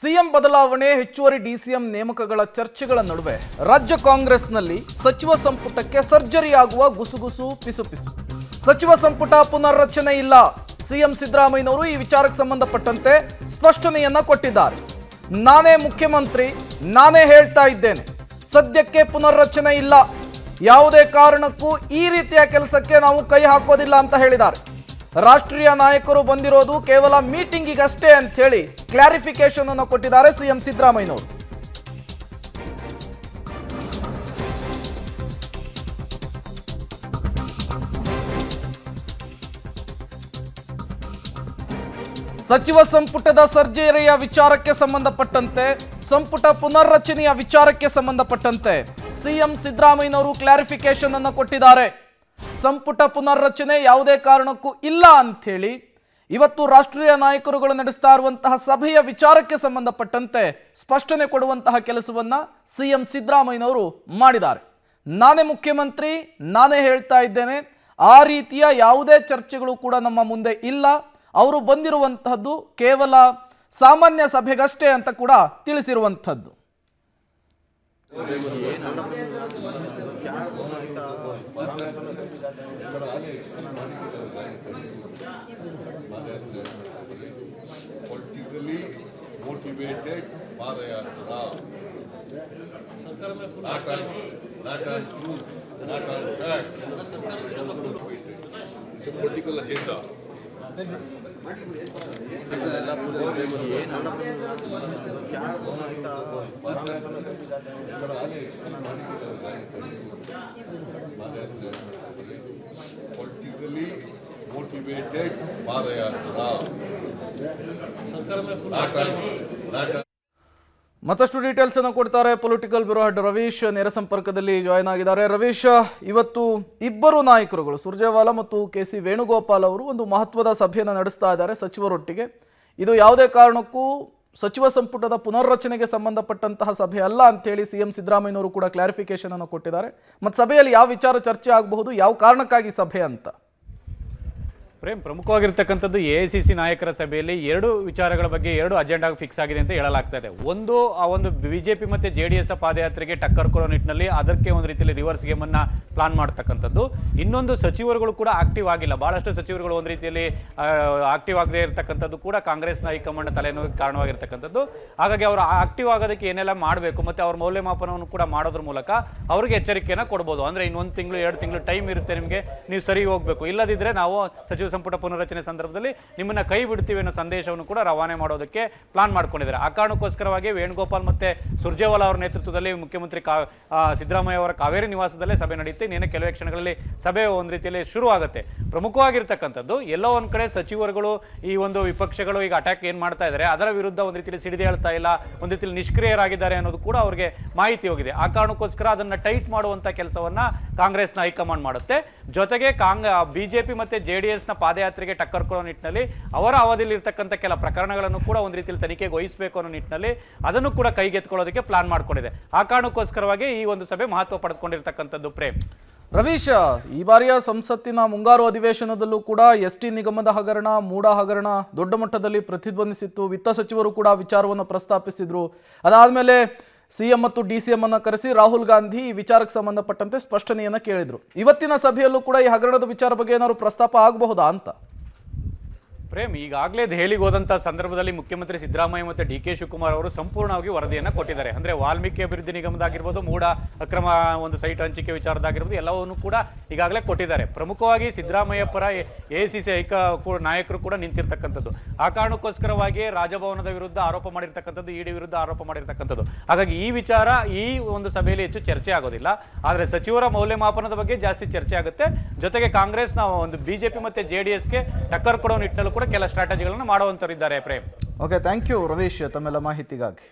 CM ಬದಲಾವಣೆ, ಹೆಚ್ಚುವರಿ DCM ನೇಮಕಗಳ ಚರ್ಚೆಗಳ ನಡುವೆ ರಾಜ್ಯ ಕಾಂಗ್ರೆಸ್ನಲ್ಲಿ ಸಚಿವ ಸಂಪುಟಕ್ಕೆ ಸರ್ಜರಿ ಆಗುವ ಗುಸುಗುಸು ಪಿಸುಪಿಸು. ಸಚಿವ ಸಂಪುಟ ಪುನರ್ರಚನೆ ಇಲ್ಲ. ಸಿಎಂ ಸಿದ್ದರಾಮಯ್ಯನವರು ಈ ವಿಚಾರಕ್ಕೆ ಸಂಬಂಧಪಟ್ಟಂತೆ ಸ್ಪಷ್ಟನೆಯನ್ನ ಕೊಟ್ಟಿದ್ದಾರೆ. ನಾನೇ ಮುಖ್ಯಮಂತ್ರಿ, ನಾನೇ ಹೇಳ್ತಾ ಇದ್ದೇನೆ, ಸದ್ಯಕ್ಕೆ ಪುನರ್ರಚನೆ ಇಲ್ಲ. ಯಾವುದೇ ಕಾರಣಕ್ಕೂ ಈ ರೀತಿಯ ಕೆಲಸಕ್ಕೆ ನಾವು ಕೈ ಹಾಕೋದಿಲ್ಲ ಅಂತ ಹೇಳಿದ್ದಾರೆ. ರಾಷ್ಟ್ರೀಯ ನಾಯಕರು ಬಂದಿರೋದು ಕೇವಲ ಮೀಟಿಂಗಿಗಷ್ಟೇ ಅಂತ ಹೇಳಿ ಕ್ಲಾರಿಫಿಕೇಶನ್ ಅನ್ನು ಕೊಟ್ಟಿದ್ದಾರೆ ಸಿಎಂ ಸಿದ್ದರಾಮಯ್ಯನವರು. ಸಚಿವ ಸಂಪುಟದ ಸರ್ಜರಿಯ ವಿಚಾರಕ್ಕೆ ಸಂಬಂಧಪಟ್ಟಂತೆ, ಸಂಪುಟ ಪುನರ್ರಚನೆಯ ವಿಚಾರಕ್ಕೆ ಸಂಬಂಧಪಟ್ಟಂತೆ ಸಿಎಂ ಸಿದ್ದರಾಮಯ್ಯನವರು ಕ್ಲಾರಿಫಿಕೇಶನ್ ಅನ್ನು ಕೊಟ್ಟಿದ್ದಾರೆ. ಸಂಪುಟ ಪುನರ್ರಚನೆ ಯಾವುದೇ ಕಾರಣಕ್ಕೂ ಇಲ್ಲ ಅಂಥೇಳಿ ಇವತ್ತು ರಾಷ್ಟ್ರೀಯ ನಾಯಕರುಗಳು ನಡೆಸ್ತಾ ಇರುವಂತಹ ಸಭೆಯ ವಿಚಾರಕ್ಕೆ ಸಂಬಂಧಪಟ್ಟಂತೆ ಸ್ಪಷ್ಟನೆ ಕೊಡುವಂತಹ ಕೆಲಸವನ್ನ ಸಿಎಂ ಸಿದ್ದರಾಮಯ್ಯನವರು ಮಾಡಿದ್ದಾರೆ. ನಾನೇ ಮುಖ್ಯಮಂತ್ರಿ, ನಾನೇ ಹೇಳ್ತಾ ಇದ್ದೇನೆ, ಆ ರೀತಿಯ ಯಾವುದೇ ಚರ್ಚೆಗಳು ಕೂಡ ನಮ್ಮ ಮುಂದೆ ಇಲ್ಲ. ಅವರು ಬಂದಿರುವಂತಹದ್ದು ಕೇವಲ ಸಾಮಾನ್ಯ ಸಭೆಗಷ್ಟೇ ಅಂತ ಕೂಡ ತಿಳಿಸಿರುವಂಥದ್ದು. Politically motivated Padayatra. Not on truth, not on fact. It's a political agenda. Politically motivated Padayatra. ಮತ್ತಷ್ಟು ಡೀಟೇಲ್ಸ್ ಅನ್ನು ಕೊಡ್ತಾರೆ ಪೊಲಿಟಿಕಲ್ ಬ್ಯೂರೋ ಹೆಡ್ ರವೀಶ್ ನೇರ ಸಂಪರ್ಕದಲ್ಲಿ ಜಾಯ್ನ್ ಆಗಿದ್ದಾರೆ. ರವೀಶ್, ಇವತ್ತು ಇಬ್ಬರು ನಾಯಕರುಗಳು ಸುರ್ಜೇವಾಲಾ ಮತ್ತು ಕೆ.ಸಿ. ವೇಣುಗೋಪಾಲ್ ಅವರು ಒಂದು ಮಹತ್ವದ ಸಭೆಯನ್ನು ನಡೆಸ್ತಾ ಇದ್ದಾರೆ ಸಚಿವರೊಟ್ಟಿಗೆ. ಇದು ಯಾವುದೇ ಕಾರಣಕ್ಕೂ ಸಚಿವ ಸಂಪುಟದ ಪುನರ್ರಚನೆಗೆ ಸಂಬಂಧಪಟ್ಟಂತಹ ಸಭೆ ಅಲ್ಲ ಅಂತೇಳಿ ಸಿಎಂ ಸಿದ್ದರಾಮಯ್ಯನವರು ಕೂಡ ಕ್ಲಾರಿಫಿಕೇಶನ್ ಅನ್ನು ಕೊಟ್ಟಿದ್ದಾರೆ. ಮತ್ತು ಸಭೆಯಲ್ಲಿ ಯಾವ ವಿಚಾರ ಚರ್ಚೆ ಆಗಬಹುದು, ಯಾವ ಕಾರಣಕ್ಕಾಗಿ ಸಭೆ ಅಂತ? ಪ್ರಮುಖವಾಗಿರ್ತಕ್ಕಂಥದ್ದು ಎಐಸಿಸಿ ನಾಯಕರ ಸಭೆಯಲ್ಲಿ ಎರಡು ವಿಚಾರಗಳ ಬಗ್ಗೆ ಎರಡು ಅಜೆಂಡಾ ಫಿಕ್ಸ್ ಆಗಿದೆ ಅಂತ ಹೇಳಲಾಗ್ತಾ ಇದೆ. ಒಂದು, ಆ ಒಂದು ಬಿಜೆಪಿ ಮತ್ತೆ ಜೆಡಿಎಸ್ ಪಾದಯಾತ್ರೆಗೆ ಟಕ್ಕರ್ ಕೊಡೋ ನಿಟ್ಟಿನಲ್ಲಿ ಅದಕ್ಕೆ ಒಂದು ರೀತಿಯಲ್ಲಿ ರಿವರ್ಸ್ ಗೇಮ್ ಅನ್ನ ಪ್ಲಾನ್ ಮಾಡ್ತಕ್ಕಂಥದ್ದು. ಇನ್ನೊಂದು, ಸಚಿವರುಗಳು ಕೂಡ ಆಕ್ಟಿವ್ ಆಗಿಲ್ಲ. ಬಹಳಷ್ಟು ಸಚಿವರುಗಳು ಒಂದು ರೀತಿಯಲ್ಲಿ ಆಕ್ಟಿವ್ ಆಗದೆ ಇರತಕ್ಕಂಥದ್ದು ಕೂಡ ಕಾಂಗ್ರೆಸ್ನ ಹೈಕಮಾಂಡ್ ತಲೆನೋವಿಗೆ ಕಾರಣವಾಗಿರ್ತಕ್ಕಂಥದ್ದು. ಹಾಗಾಗಿ ಅವರು ಆಕ್ಟಿವ್ ಆಗೋದಕ್ಕೆ ಏನೆಲ್ಲ ಮಾಡಬೇಕು ಮತ್ತೆ ಅವ್ರ ಮೌಲ್ಯಮಾಪನವನ್ನು ಕೂಡ ಮಾಡೋದ್ರ ಮೂಲಕ ಅವರಿಗೆ ಎಚ್ಚರಿಕೆಯನ್ನು ಕೊಡ್ಬೋದು. ಅಂದ್ರೆ ಇನ್ನೊಂದು ತಿಂಗಳು 2 ತಿಂಗಳು ಟೈಮ್ ಇರುತ್ತೆ ನಿಮಗೆ, ನೀವು ಸರಿ ಹೋಗಬೇಕು, ಇಲ್ಲದಿದ್ರೆ ನಾವು ಸಚಿವ ಸಂಪುಟ ಪುನರ್ರಚನೆ ಸಂದರ್ಭದಲ್ಲಿ ನಿಮ್ಮನ್ನ ಕೈ ಬಿಡ್ತೀವಿ ಅನ್ನೋ ಸಂದೇಶವನ್ನು ಕೂಡ ರವಾನೆ ಮಾಡೋದಕ್ಕೆ ಪ್ಲಾನ್ ಮಾಡ್ಕೊಂಡಿದ್ದಾರೆ. ಆ ಕಾರಣಕ್ಕೋಸ್ಕರವಾಗಿ ವೇಣುಗೋಪಾಲ್ ಮತ್ತೆ ಸುರ್ಜೇವಾಲಾ ಅವರ ನೇತೃತ್ವದಲ್ಲಿ ಮುಖ್ಯಮಂತ್ರಿ ಸಿದ್ದರಾಮಯ್ಯ ಅವರ ಕಾವೇರಿ ನಿವಾಸದಲ್ಲೇ ಸಭೆ ನಡೆಯುತ್ತೆ. ಇನ್ನೇನು ಕೆಲವೇ ಕ್ಷಣಗಳಲ್ಲಿ ಸಭೆ ಒಂದು ರೀತಿಯಲ್ಲಿ ಶುರು ಆಗುತ್ತೆ. ಪ್ರಮುಖವಾಗಿರ್ತಕ್ಕಂಥದ್ದು, ಎಲ್ಲೋ ಒಂದ್ ಕಡೆ ಸಚಿವರುಗಳು ಈ ಒಂದು ವಿಪಕ್ಷಗಳು ಈಗ ಅಟ್ಯಾಕ್ ಏನ್ ಮಾಡ್ತಾ ಇದ್ದಾರೆ ಅದರ ವಿರುದ್ಧ ಒಂದು ರೀತಿಯಲ್ಲಿ ಸಿಡಿದೆ ಹೇಳ್ತಾ ಇಲ್ಲ, ಒಂದು ರೀತಿಯಲ್ಲಿ ನಿಷ್ಕ್ರಿಯರಾಗಿದ್ದಾರೆ ಅನ್ನೋದು ಕೂಡ ಅವರಿಗೆ ಮಾಹಿತಿ ಹೋಗಿದೆ. ಆ ಕಾರಣಕ್ಕೋಸ್ಕರ ಅದನ್ನ ಟೈಟ್ ಮಾಡುವಂತ ಕೆಲಸವನ್ನ ಕಾಂಗ್ರೆಸ್ನ ಹೈಕಮಾಂಡ್ ಮಾಡುತ್ತೆ. ಜೊತೆಗೆ ಬಿಜೆಪಿ ಮತ್ತೆ ಜೆಡಿಎಸ್ ನ ಪಾದಯಾತ್ರೆಗೆ ಟಕ್ಕರ್ ಕೊಡೋ ನಿಟ್ಟಿನಲ್ಲಿ ಅವರ ಅವಧಿಯಲ್ಲಿ ಇರ್ತಕ್ಕಂಥ ಕೆಲ ಪ್ರಕರಣಗಳನ್ನು ಕೂಡ ಒಂದು ರೀತಿಯಲ್ಲಿ ತನಿಖೆಗೆ ವಹಿಸಬೇಕು ಅನ್ನೋ ನಿಟ್ಟಿನಲ್ಲಿ ಅದನ್ನು ಕೂಡ ಕೈಗೆತ್ಕೊಳ್ಳೋದಕ್ಕೆ ಪ್ಲಾನ್ ಮಾಡ್ಕೊಂಡಿದೆ. ಆ ಕಾರಣಕ್ಕೋಸ್ಕರವಾಗಿ ಈ ಒಂದು ಸಭೆ ಮಹತ್ವ ಪಡೆದುಕೊಂಡಿರ್ತಕ್ಕಂಥದ್ದು. ಪ್ರೇಮ್, ರವೀಶ್, ಈ ಬಾರಿಯ ಸಂಸತ್ತಿನ ಮುಂಗಾರು ಅಧಿವೇಶನದಲ್ಲೂ ಕೂಡ ಎಸ್ಟಿ ನಿಗಮದ ಹಗರಣ, ಮೂಡ ಹಗರಣ ದೊಡ್ಡ ಮಟ್ಟದಲ್ಲಿ ಪ್ರತಿಧ್ವನಿಸಿತ್ತು. ವಿತ್ತ ಸಚಿವರು ಕೂಡ ವಿಚಾರವನ್ನು ಪ್ರಸ್ತಾಪಿಸಿದ್ರು. ಅದಾದ್ಮೇಲೆ ಸಿಎಂ ಮತ್ತು ಡಿಸಿಎಂ ಅನ್ನ ಕರೆಸಿ ರಾಹುಲ್ ಗಾಂಧಿ ಈ ವಿಚಾರಕ್ಕೆ ಸಂಬಂಧಪಟ್ಟಂತೆ ಸ್ಪಷ್ಟನೆಯನ್ನ ಕೇಳಿದ್ರು. ಇವತ್ತಿನ ಸಭೆಯಲ್ಲೂ ಕೂಡ ಈ ಹಗರಣದ ವಿಚಾರ ಬಗ್ಗೆ ಏನಾದ್ರು ಪ್ರಸ್ತಾಪ ಆಗಬಹುದಾ ಅಂತ? ಪ್ರೇಮ್, ಈಗಾಗಲೇ ದೆಹಲಿಗೆ ಹೋದಂಥ ಸಂದರ್ಭದಲ್ಲಿ ಮುಖ್ಯಮಂತ್ರಿ ಸಿದ್ದರಾಮಯ್ಯ ಮತ್ತು ಡಿ.ಕೆ. ಶಿವಕುಮಾರ್ ಅವರು ಸಂಪೂರ್ಣವಾಗಿ ವರದಿಯನ್ನು ಕೊಟ್ಟಿದ್ದಾರೆ. ಅಂದರೆ ವಾಲ್ಮೀಕಿ ಅಭಿವೃದ್ಧಿ ನಿಗಮದಾಗಿರ್ಬೋದು, ಮೂಡ ಅಕ್ರಮ ಒಂದು ಸೈಟ್ ಹಂಚಿಕೆ ವಿಚಾರದಾಗಿರ್ಬೋದು, ಎಲ್ಲವನ್ನೂ ಕೂಡ ಈಗಾಗಲೇ ಕೊಟ್ಟಿದ್ದಾರೆ. ಪ್ರಮುಖವಾಗಿ ಸಿದ್ದರಾಮಯ್ಯ ಪರ ಎಐಸಿಸಿ ನಾಯಕರು ಕೂಡ ನಿಂತಿರ್ತಕ್ಕಂಥದ್ದು. ಆ ಕಾರಣಕ್ಕೋಸ್ಕರವಾಗಿ ರಾಜಭವನದ ವಿರುದ್ಧ ಆರೋಪ ಮಾಡಿರ್ತಕ್ಕಂಥದ್ದು, ಇಡಿ ವಿರುದ್ಧ ಆರೋಪ ಮಾಡಿರ್ತಕ್ಕಂಥದ್ದು. ಹಾಗಾಗಿ ಈ ವಿಚಾರ ಈ ಒಂದು ಸಭೆಯಲ್ಲಿ ಹೆಚ್ಚು ಚರ್ಚೆ ಆಗೋದಿಲ್ಲ. ಆದರೆ ಸಚಿವರ ಮೌಲ್ಯಮಾಪನದ ಬಗ್ಗೆ ಜಾಸ್ತಿ ಚರ್ಚೆ ಆಗುತ್ತೆ. ಜೊತೆಗೆ ಕಾಂಗ್ರೆಸ್ನ ಒಂದು ಬಿಜೆಪಿ ಮತ್ತೆ ಜೆಡಿಎಸ್ಗೆ ಟಕ್ಕರ್ ಕೊಡೋ ನಿಟ್ಟಿನಲ್ಲೂ ಕೆಲ ಸ್ಟ್ರಾಟಜಿಗಳನ್ನು ಮಾಡುವಂತರಿದ್ದಾರೆ. Prem, okay, thank you Ravish ತಮ್ಮೆಲ್ಲ ಮಾಹಿತಿಗಾಗಿ.